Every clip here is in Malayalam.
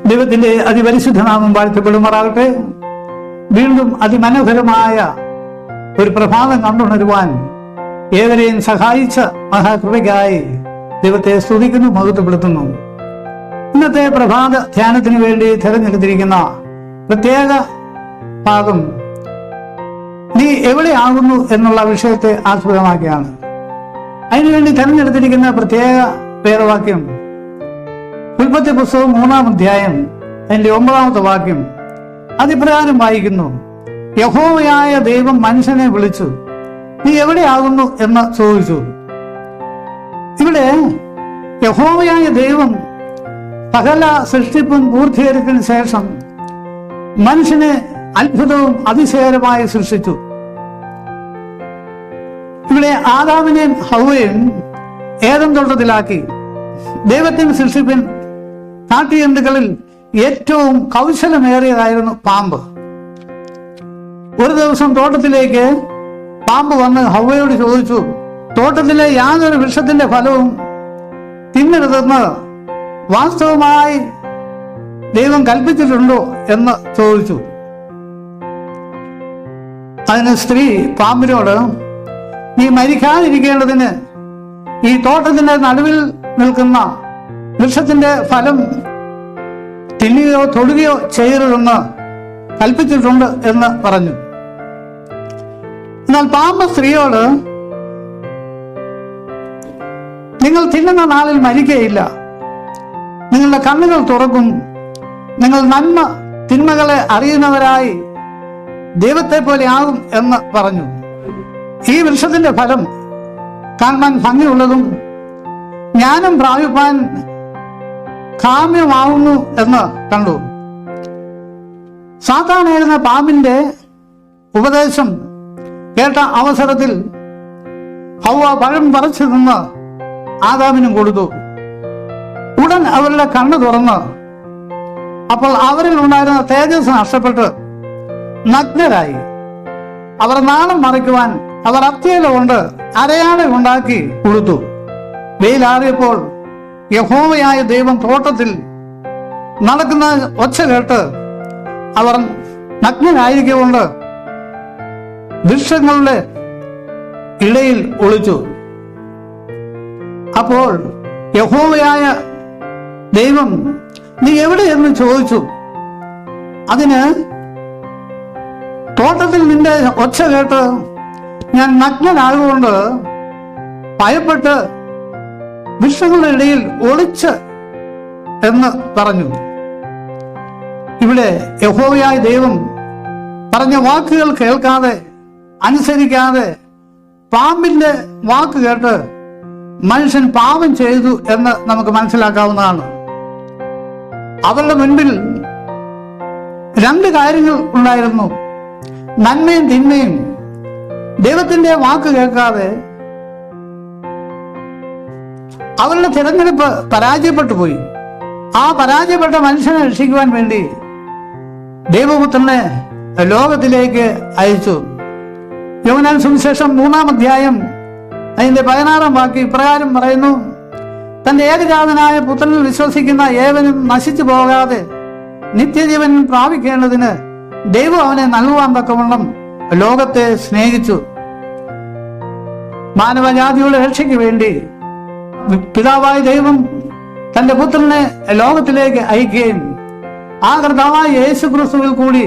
ദൈവത്തിന്റെ അതിപരിശുദ്ധ നാമം വാഴ്ത്തപ്പെടുമാറാകട്ടെ. വീണ്ടും അതിമനോഹരമായ ഒരു പ്രഭാതം കണ്ടുണരുവാൻ ഏവരെയും സഹായിച്ച മഹാകൃപയ്ക്കായി ദൈവത്തെ സ്തുതിക്കുന്നു, മഹത്വപ്പെടുത്തുന്നു. ഇന്നത്തെ പ്രഭാത ധ്യാനത്തിന് വേണ്ടി തിരഞ്ഞെടുത്തിരിക്കുന്ന പ്രത്യേക ഭാഗം നീ എവിടെയാകുന്നു എന്നുള്ള വിഷയത്തെ ആസ്പദമാക്കിയാണ്. അതിനുവേണ്ടി തിരഞ്ഞെടുത്തിരിക്കുന്ന പ്രത്യേക വേദവാക്യം ഉൽപ്പത്തി പുസ്തകം 3-ാം അധ്യായം അതിന്റെ 9-ാമത്തെ വാക്യം. അതിപ്രകാരം വായിക്കുന്നു: യഹോവയായ ദൈവം മനുഷ്യനെ വിളിച്ചു, നീ എവിടെയാകുന്നു എന്ന് ചോദിച്ചു. ഇവിടെ യഹോവയായ ദൈവം സകല സൃഷ്ടിപ്പും പൂർത്തീകരിച്ചതിന് ശേഷം മനുഷ്യനെ അത്ഭുതവും അതിശയകരമായി സൃഷ്ടിച്ചു. ഇവിടെ ആദാമിനെയും ഹവ്വയെയും ഏദൻ തോട്ടത്തിലാക്കി. ദൈവത്തിന്റെ സൃഷ്ടിപ്പിൻ കാട്ടുജന്തുക്കളിൽ ഏറ്റവും കൗശലമേറിയതായിരുന്നു പാമ്പ്. ഒരു ദിവസം തോട്ടത്തിലേക്ക് പാമ്പ് വന്ന് ഹവ്വയോട് ചോദിച്ചു, തോട്ടത്തിലെ യാതൊരു വൃക്ഷത്തിന്റെ ഫലവും തിന്നരുതെന്ന് വാസ്തവമായി ദൈവം കൽപ്പിച്ചിട്ടുണ്ടോ എന്ന് ചോദിച്ചു. അതിന് സ്ത്രീ പാമ്പിനോട്, നീ മരിക്കാതിരിക്കേണ്ടതിന് ഈ തോട്ടത്തിന്റെ നടുവിൽ നിൽക്കുന്ന വൃക്ഷത്തിന്റെ ഫലം തിന്നുകയോ തൊടുകയോ ചെയ്യരുതെന്ന് കൽപ്പിച്ചിട്ടുണ്ട് എന്ന് പറഞ്ഞു. എന്നാൽ പാമ്പ് സ്ത്രീയോട്, നിങ്ങൾ തിന്നുന്ന നാളിൽ മരിക്കുകയില്ല, നിങ്ങളുടെ കണ്ണുകൾ തുറക്കും, നിങ്ങൾ നന്മ തിന്മകളെ അറിയുന്നവരായി ദൈവത്തെ പോലെ ആകും എന്ന് പറഞ്ഞു. ഈ വൃക്ഷത്തിന്റെ ഫലം കാണാൻ ഭംഗിയുള്ളതും ജ്ഞാനം പ്രാപിപ്പാൻ കാമ്യമാവുന്നു എന്ന് കണ്ടു. സാത്താനായിരുന്ന പാമ്പിന്റെ ഉപദേശം കേട്ട അവസരത്തിൽ ഹവ്വ പഴം പറിച്ചു നിന്ന് ആദാമിനും കൊടുത്തു. ഉടൻ അവരുടെ കണ്ണ് തുറന്ന് അപ്പോൾ അവരിൽ ഉണ്ടായിരുന്ന തേജസ് നഷ്ടപ്പെട്ട് നഗ്നരായി. അവർ നാണം മറയ്ക്കുവാൻ അവർ അത്യല കൊണ്ട് അരയാളെ ഉണ്ടാക്കി കൊടുത്തു. വെയിലാറിയപ്പോൾ യഹോവയായ ദൈവം തോട്ടത്തിൽ നടക്കുന്ന ഒച്ച കേട്ട് അവർ നഗ്നരായിരിക്കൊണ്ട് വൃക്ഷങ്ങളുടെ ഇടയിൽ ഒളിച്ചു. അപ്പോൾ യഹോവയായ ദൈവം, നീ എവിടെയെന്ന് ചോദിച്ചു. അതിന്, തോട്ടത്തിൽ നിന്റെ ഒച്ച കേട്ട് ഞാൻ നഗ്നനായതുകൊണ്ട് ഭയപ്പെട്ട് വൃക്ഷങ്ങളുടെ ഇടയിൽ ഒളിച്ച് എന്ന് പറഞ്ഞു. ഇവിടെ യഹോവയായ ദൈവം പറഞ്ഞ വാക്കുകൾ കേൾക്കാതെ അനുസരിക്കാതെ പാമ്പിന്റെ വാക്ക് കേട്ട് മനുഷ്യൻ പാപം ചെയ്തു എന്ന് നമുക്ക് മനസ്സിലാക്കാവുന്നതാണ്. അവരുടെ മുൻപിൽ രണ്ട് കാര്യങ്ങൾ ഉണ്ടായിരുന്നു: നന്മയും തിന്മയും. ദൈവത്തിന്റെ വാക്ക് കേൾക്കാതെ അവരുടെ തിരഞ്ഞെടുപ്പ് പരാജയപ്പെട്ടു പോയി. ആ പരാജയപ്പെട്ട മനുഷ്യനെ രക്ഷിക്കുവാൻ വേണ്ടി ദൈവപുത്രനെ ലോകത്തിലേക്ക് അയച്ചു. യോഹന്നാൻ സുവിശേഷം 3-ാം അധ്യായം അതിന്റെ 16-ാം വാക്യം ഇപ്രകാരം പറയുന്നു: തന്റെ ഏകജാതനായ പുത്രനിൽ വിശ്വസിക്കുന്ന ഏവനും നശിച്ചു പോകാതെ നിത്യജീവൻ പ്രാപിക്കേണ്ടതിന് ദൈവം അവനെ നൽകുവാൻ തക്കവണ്ണം ലോകത്തെ സ്നേഹിച്ചു. മാനവജാതിയുടെ രക്ഷയ്ക്ക് വേണ്ടി പിതാവായ ദൈവം തന്റെ പുത്രനെ ലോകത്തിലേക്ക് അയക്കുകയും ആ കർത്താവായ യേശു ക്രിസ്തുവിൽ കൂടി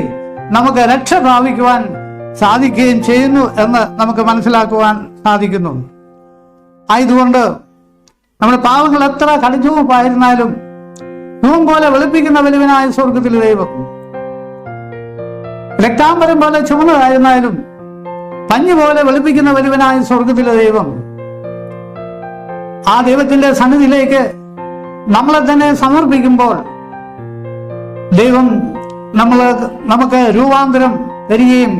നമുക്ക് രക്ഷ പ്രാപിക്കുവാൻ സാധിക്കുകയും ചെയ്യുന്നു എന്ന് നമുക്ക് മനസ്സിലാക്കുവാൻ സാധിക്കുന്നു. ആയതുകൊണ്ട് നമ്മുടെ പാവങ്ങൾ എത്ര കടിച്ചുവപ്പായിരുന്നാലും ധൂം പോലെ വെളുപ്പിക്കുന്ന വലുവനായ സ്വർഗത്തിലെ ദൈവം, രക്താംബരം പോലെ ചുമന്നതായിരുന്നാലും പഞ്ഞു പോലെ വെളുപ്പിക്കുന്ന വലുവനായ സ്വർഗത്തിലെ ദൈവം, ആ ദൈവത്തിന്റെ സന്നിധിയിലേക്ക് നമ്മളെ തന്നെ സമർപ്പിക്കുമ്പോൾ ദൈവം നമുക്ക് രൂപാന്തരം തരികയും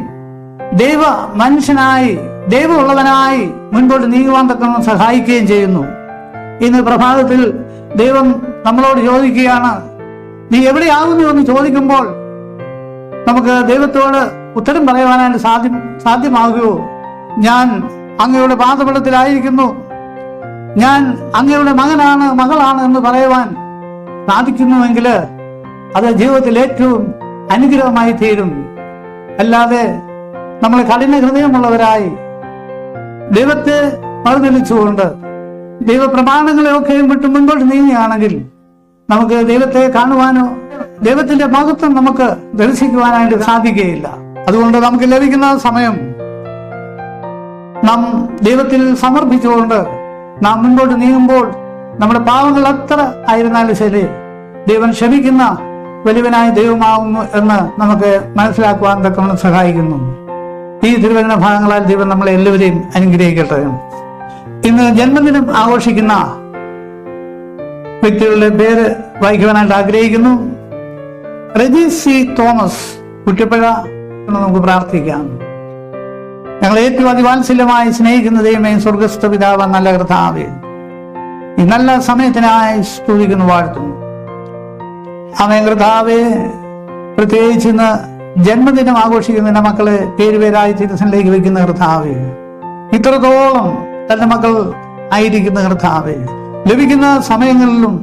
ദൈവ മനുഷ്യനായി ദൈവമുള്ളവനായി മുൻപോട്ട് നീങ്ങുവാൻ തക്കണം സഹായിക്കുകയും ചെയ്യുന്നു. ഇന്ന് പ്രഭാതത്തിൽ ദൈവം നമ്മളോട് ചോദിക്കുകയാണ്, നീ എവിടെയാകുന്നു എന്ന് ചോദിക്കുമ്പോൾ നമുക്ക് ദൈവത്തോട് ഉത്തരം പറയുവാനായിട്ട് സാധ്യമാകുമോ? ഞാൻ അങ്ങയുടെ പാദപീഠത്തിലായിരിക്കുന്നു, ഞാൻ അങ്ങയുടെ മകനാണ് മകളാണ് എന്ന് പറയുവാൻ സാധിക്കുന്നുവെങ്കിൽ അത് ജീവിതത്തിൽ ഏറ്റവും അനുഗ്രഹമായി തീരും. അല്ലാതെ നമ്മൾ കഠിന ഹൃദയമുള്ളവരായി ദൈവത്തെ മറുതലിച്ചുകൊണ്ട് ദൈവപ്രമാണങ്ങളെയൊക്കെയും വിട്ട് മുൻപോട്ട് നീങ്ങുകയാണെങ്കിൽ നമുക്ക് ദൈവത്തെ കാണുവാനോ ദൈവത്തിന്റെ മഹത്വം നമുക്ക് ദർശിക്കുവാനായിട്ട് സാധിക്കുകയില്ല. അതുകൊണ്ട് നമുക്ക് ലഭിക്കുന്ന സമയം നാം ദൈവത്തിൽ സമർപ്പിച്ചുകൊണ്ട് നാം മുൻപോട്ട് നീങ്ങുമ്പോൾ നമ്മുടെ പാവങ്ങൾ എത്ര ആയിരുന്നാലും ശരി, ദൈവം ക്ഷമിക്കുന്ന വലിയവനായ ദൈവമാവുന്നു എന്ന് നമുക്ക് മനസ്സിലാക്കുവാൻ തക്കവണ്ണം സഹായിക്കുന്നു. ഈ തിരുവചന ഭാഗങ്ങളാൽ ദൈവം നമ്മളെ എല്ലാവരെയും അനുഗ്രഹിക്കട്ടെ. ഇന്ന് ജന്മദിനം ആഘോഷിക്കുന്ന വ്യക്തികളുടെ പേര് വായിക്കുവാനായിട്ട് ആഗ്രഹിക്കുന്നു. റെജി സി തോമസ്, കുറ്റപ്പുഴ എന്ന് നമുക്ക് പ്രാർത്ഥിക്കാം. ഞങ്ങൾ ഏറ്റവും അതിവാത്സല്യമായി സ്നേഹിക്കുന്ന ദൈവമേ, സ്വർഗസ്ഥ പിതാവ്, നല്ല കർത്താവേ, ഈ നല്ല സമയത്തിനായി സ്തുതിക്കുന്നു, വാഴ്ത്തുന്നു. ആമേൻ കർത്താവേ, പ്രത്യേകിച്ച് ഇന്ന് ജന്മദിനം ആഘോഷിക്കുന്ന മക്കളെ പേരുപേരായി തിരുസനിലേക്ക് വെക്കുന്ന കർത്താവേ, ഇത്രത്തോളം തന്റെ മക്കൾ ആയിരിക്കുന്ന കർത്താവേ, ലഭിക്കുന്ന സമയങ്ങളിലും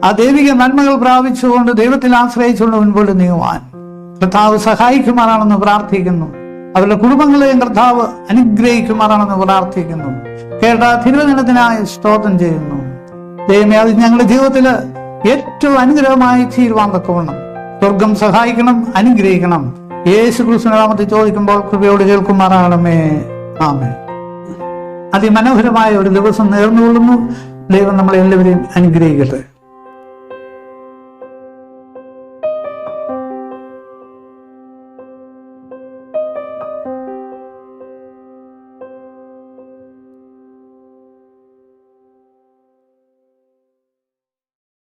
ആ ദൈവിക നന്മകൾ പ്രാപിച്ചുകൊണ്ട് ദൈവത്തിൽ ആശ്രയിച്ചുകൊണ്ട് മുൻപോട്ട് നീങ്ങുവാൻ കർത്താവ് സഹായിക്കുമാറാണെന്ന് പ്രാർത്ഥിക്കുന്നു. അവരുടെ കുടുംബങ്ങളെയും കർത്താവ് അനുഗ്രഹിക്കുമാറാണെന്ന് പ്രാർത്ഥിക്കുന്നു. കേട്ട തിരുവചനത്തിനായി സ്തോത്രം ചെയ്യുന്നു. ദൈവമേ, അത് ഞങ്ങളുടെ ജീവിതത്തില് ഏറ്റവും അനുഗ്രഹമായി തീരുവാൻ തക്കവണ്ണം സ്വർഗം സഹായിക്കണം, അനുഗ്രഹിക്കണം. യേശു ക്രിസ്തുവിന്റെ നാമത്തിൽ ചോദിക്കുമ്പോൾ കൃപയോട് കേൾക്കുമാറാണമേ. ആമേൻ. അതിമനോഹരമായ ഒരു ദിവസം നേർന്നുകൊള്ളുന്നു. ദൈവം നമ്മളെ എല്ലാവരെയും അനുഗ്രഹിക്കട്ടെ.